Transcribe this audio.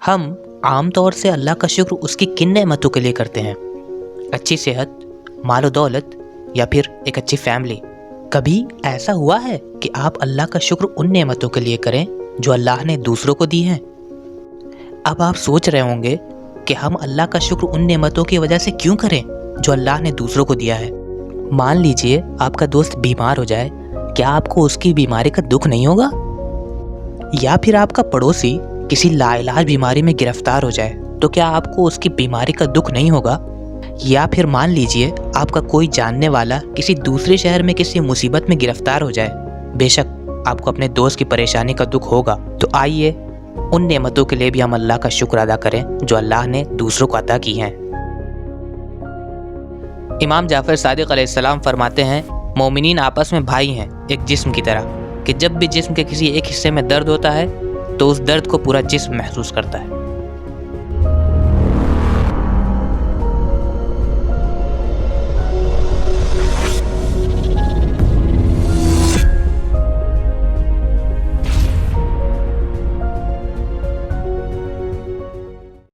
हम आम तौर से अल्लाह का शुक्र उसकी किन नेमतों के लिए करते हैं? अच्छी सेहत, मालो दौलत या फिर एक अच्छी फैमिली। कभी ऐसा हुआ है कि आप अल्लाह का शुक्र उन नेमतों के लिए करें जो अल्लाह ने दूसरों को दी हैं? अब आप सोच रहे होंगे कि हम अल्लाह का शुक्र उन नेमतों की वजह से क्यों करें जो अल्लाह ने दूसरों को दिया है। मान लीजिए आपका दोस्त बीमार हो जाए, क्या आपको उसकी बीमारी का दुख नहीं होगा? या फिर आपका पड़ोसी किसी लाइलाज बीमारी में गिरफ्तार हो जाए तो क्या आपको उसकी बीमारी का दुख नहीं होगा? या फिर मान लीजिए आपका कोई जानने वाला किसी दूसरे शहर में किसी मुसीबत में गिरफ्तार हो जाए, बेशक आपको अपने दोस्त की परेशानी का दुख होगा। तो आइए उन नेमतों के लिए भी हम अल्लाह का शुक्र अदा करें जो अल्लाह ने दूसरों को अता की हैं। इमाम जाफ़र सादिक अलैहिस्सलाम फरमाते हैं, मोमिनीन आपस में भाई हैं, एक जिस्म की तरह, कि जब भी जिस्म के किसी एक हिस्से में दर्द होता है तो उस दर्द को पूरा जिस्म महसूस करता है।